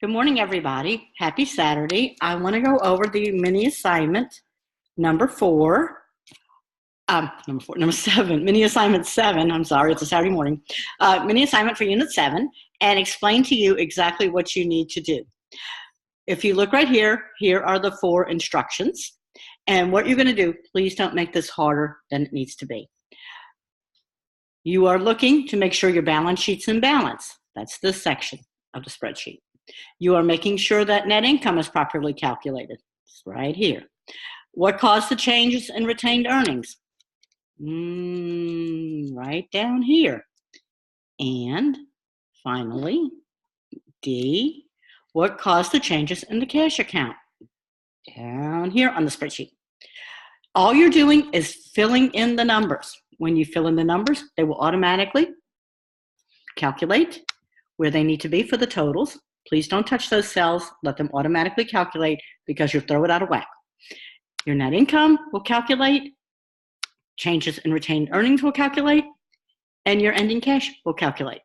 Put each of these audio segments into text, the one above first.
Good morning, everybody. Happy Saturday. I want to go over the mini assignment number seven, mini assignment 7. I'm sorry, it's a Saturday morning. Mini assignment for unit 7 and explain to you exactly what you need to do. If you look right here, here are the 4 instructions. And what you're going to do, please don't make this harder than it needs to be. You are looking to make sure your balance sheet's in balance. That's this section of the spreadsheet. You are making sure that net income is properly calculated. It's right here. What caused the changes in retained earnings? Right down here. And finally, D, what caused the changes in the cash account? Down here on the spreadsheet. All you're doing is filling in the numbers. When you fill in the numbers, they will automatically calculate where they need to be for the totals. Please don't touch those cells. Let them automatically calculate because you'll throw it out of whack. Your net income will calculate, changes in retained earnings will calculate, and your ending cash will calculate.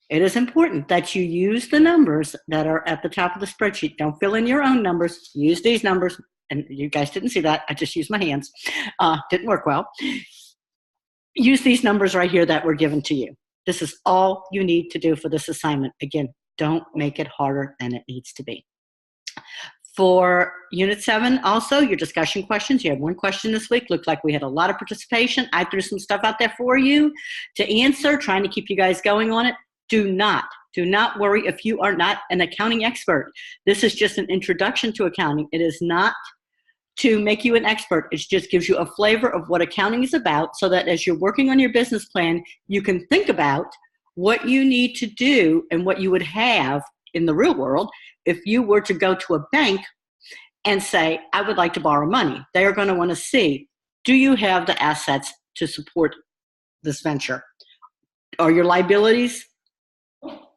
It is important that you use the numbers that are at the top of the spreadsheet. Don't fill in your own numbers. Use these numbers. And you guys didn't see that. I just used my hands. Didn't work well. Use these numbers right here that were given to you. This is all you need to do for this assignment. Again, don't make it harder than it needs to be. For Unit 7, also, your discussion questions. You had 1 question this week. Looked like we had a lot of participation. I threw some stuff out there for you to answer, trying to keep you guys going on it. Do not worry if you are not an accounting expert. This is just an introduction to accounting. It is not to make you an expert. It just gives you a flavor of what accounting is about so that as you're working on your business plan, you can think about what you need to do and what you would have in the real world if you were to go to a bank and say, I would like to borrow money. They are going to want to see, do you have the assets to support this venture? Are your liabilities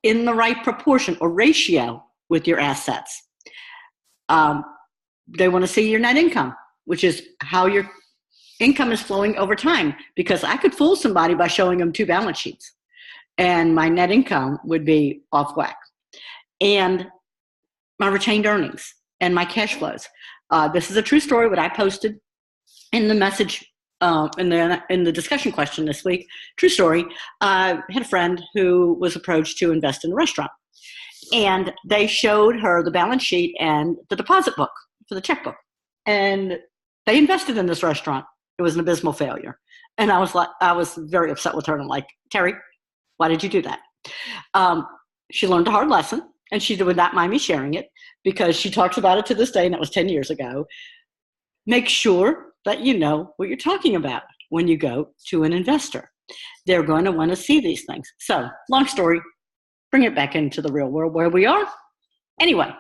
in the right proportion or ratio with your assets? They want to see your net income, which is how your income is flowing over time, because I could fool somebody by showing them 2 balance sheets and my net income would be off whack. And my retained earnings and my cash flows. This is a true story, what I posted in the message in the discussion question this week. True story. I had a friend who was approached to invest in a restaurant, and they showed her the balance sheet and the deposit book for the checkbook, and they invested in this restaurant. It was an abysmal failure, and I was very upset with her. And I'm like, Terry, why did you do that? She learned a hard lesson, and she would not mind me sharing it because she talks about it to this day, and that was 10 years ago. Make sure that you know what you're talking about when you go to an investor. They're going to want to see these things. So, long story, bring it back into the real world where we are. Anyway,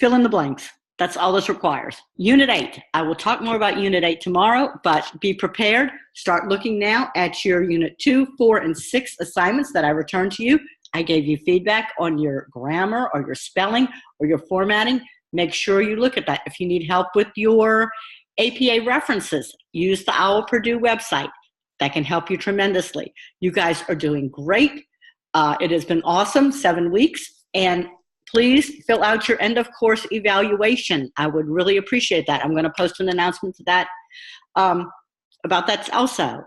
fill in the blanks. That's all this requires. Unit 8. I will talk more about Unit 8 tomorrow, but be prepared. Start looking now at your Unit 2, 4, and 6 assignments that I returned to you. I gave you feedback on your grammar or your spelling or your formatting. Make sure you look at that. If you need help with your APA references, use the OWL Purdue website. That can help you tremendously. You guys are doing great. It has been awesome, 7 weeks. And please fill out your end of course evaluation. I would really appreciate that. I'm going to post an announcement to that about that also.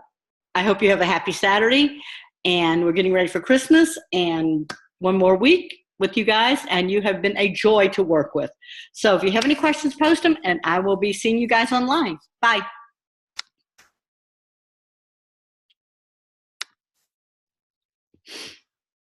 I hope you have a happy Saturday, and we're getting ready for Christmas and 1 more week with you guys, and you have been a joy to work with. So if you have any questions, post them, and I will be seeing you guys online. Bye.